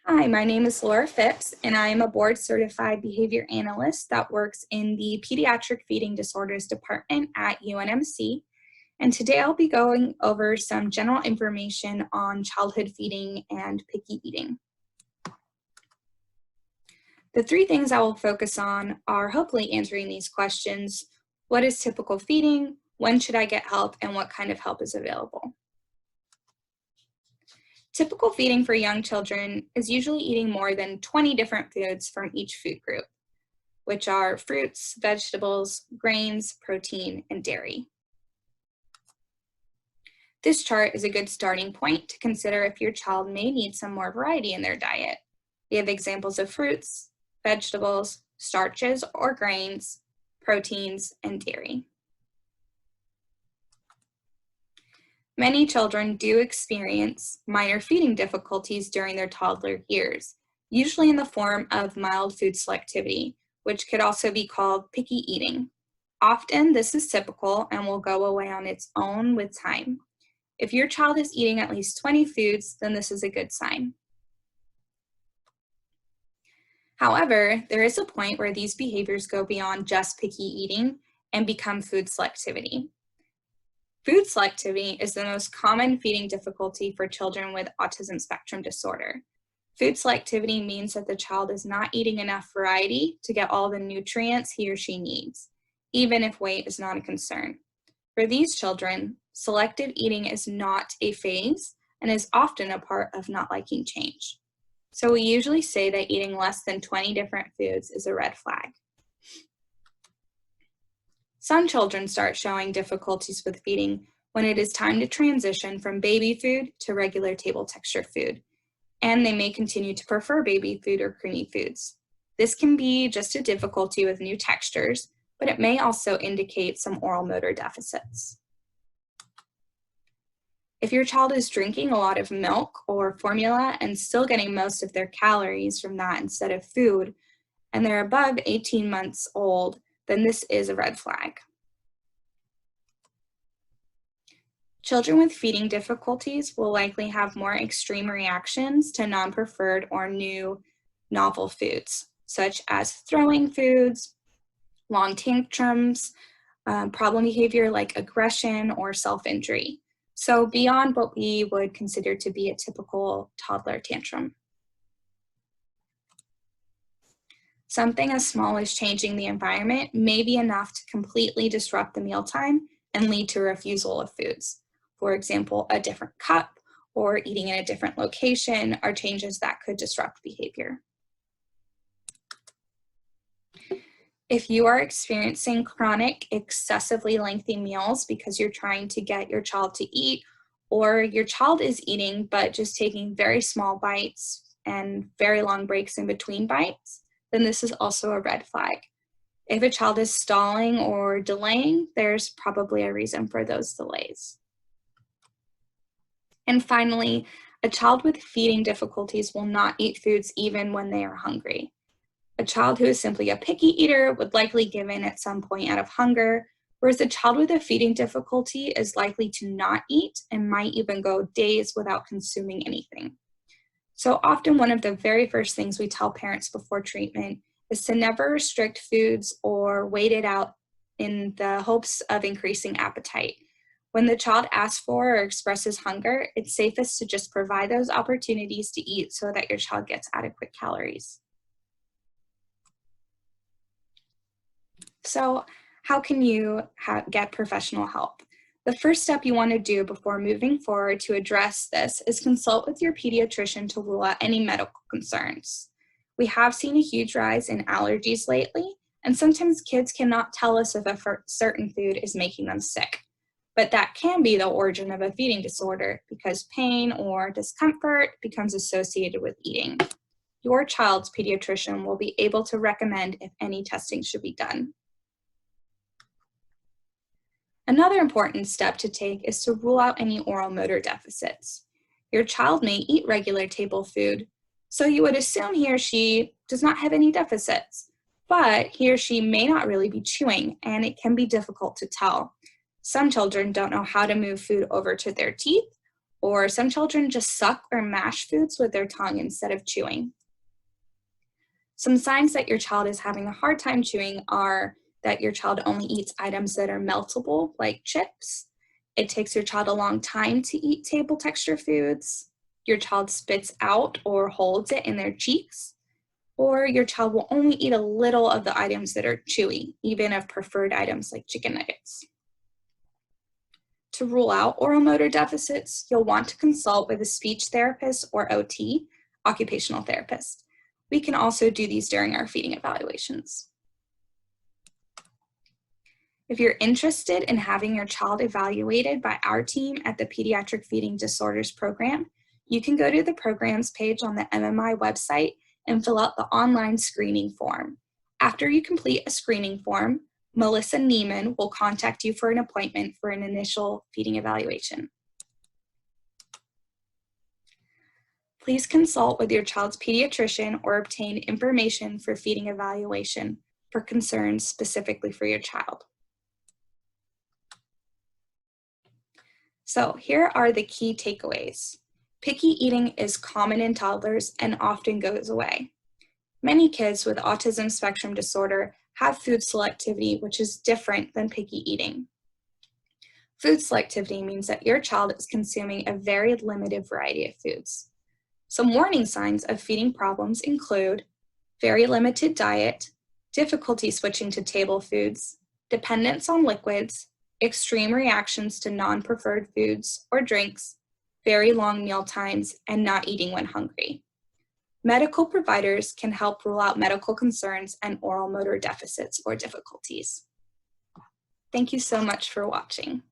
Hi, my name is Laura Phipps, and I am a board-certified behavior analyst that works in the Pediatric Feeding Disorders Department at UNMC. And today I'll be going over some general information on childhood feeding and picky eating. The three things I will focus on are hopefully answering these questions. What is typical feeding? When should I get help? And what kind of help is available? Typical feeding for young children is usually eating more than 20 different foods from each food group, which are fruits, vegetables, grains, protein, and dairy. This chart is a good starting point to consider if your child may need some more variety in their diet. We have examples of fruits, vegetables, starches or grains, proteins, and dairy. Many children do experience minor feeding difficulties during their toddler years, usually in the form of mild food selectivity, which could also be called picky eating. Often this is typical and will go away on its own with time. If your child is eating at least 20 foods, then this is a good sign. However, there is a point where these behaviors go beyond just picky eating and become food selectivity. Food selectivity is the most common feeding difficulty for children with autism spectrum disorder. Food selectivity means that the child is not eating enough variety to get all the nutrients he or she needs, even if weight is not a concern. For these children, selective eating is not a phase and is often a part of not liking change. So we usually say that eating less than 20 different foods is a red flag. Some children start showing difficulties with feeding when it is time to transition from baby food to regular table texture food, and they may continue to prefer baby food or creamy foods. This can be just a difficulty with new textures, but it may also indicate some oral motor deficits. If your child is drinking a lot of milk or formula and still getting most of their calories from that instead of food, and they're above 18 months old, then this is a red flag. Children with feeding difficulties will likely have more extreme reactions to non-preferred or new novel foods, such as throwing foods, long tantrums, problem behavior like aggression or self-injury. So beyond what we would consider to be a typical toddler tantrum. Something as small as changing the environment may be enough to completely disrupt the mealtime and lead to refusal of foods. For example, a different cup or eating in a different location are changes that could disrupt behavior. If you are experiencing chronic, excessively lengthy meals because you're trying to get your child to eat, or your child is eating but just taking very small bites and very long breaks in between bites, then this is also a red flag. If a child is stalling or delaying, there's probably a reason for those delays. And finally, a child with feeding difficulties will not eat foods even when they are hungry. A child who is simply a picky eater would likely give in at some point out of hunger, whereas a child with a feeding difficulty is likely to not eat and might even go days without consuming anything. So often one of the very first things we tell parents before treatment is to never restrict foods or wait it out in the hopes of increasing appetite. When the child asks for or expresses hunger, it's safest to just provide those opportunities to eat so that your child gets adequate calories. So how can you get professional help? The first step you want to do before moving forward to address this is consult with your pediatrician to rule out any medical concerns. We have seen a huge rise in allergies lately, and sometimes kids cannot tell us if a certain food is making them sick. But that can be the origin of a feeding disorder because pain or discomfort becomes associated with eating. Your child's pediatrician will be able to recommend if any testing should be done. Another important step to take is to rule out any oral motor deficits. Your child may eat regular table food, so you would assume he or she does not have any deficits, but he or she may not really be chewing, and it can be difficult to tell. Some children don't know how to move food over to their teeth, or some children just suck or mash foods with their tongue instead of chewing. Some signs that your child is having a hard time chewing are that your child only eats items that are meltable, like chips. It takes your child a long time to eat table texture foods. Your child spits out or holds it in their cheeks. Or your child will only eat a little of the items that are chewy, even of preferred items like chicken nuggets. To rule out oral motor deficits, you'll want to consult with a speech therapist or OT, occupational therapist. We can also do these during our feeding evaluations. If you're interested in having your child evaluated by our team at the Pediatric Feeding Disorders Program, you can go to the programs page on the MMI website and fill out the online screening form. After you complete a screening form, Melissa Neiman will contact you for an appointment for an initial feeding evaluation. Please consult with your child's pediatrician or obtain information for feeding evaluation for concerns specifically for your child. So here are the key takeaways. Picky eating is common in toddlers and often goes away. Many kids with autism spectrum disorder have food selectivity, which is different than picky eating. Food selectivity means that your child is consuming a very limited variety of foods. Some warning signs of feeding problems include very limited diet, difficulty switching to table foods, dependence on liquids, extreme reactions to non-preferred foods or drinks, very long meal times, and not eating when hungry. Medical providers can help rule out medical concerns and oral motor deficits or difficulties. Thank you so much for watching.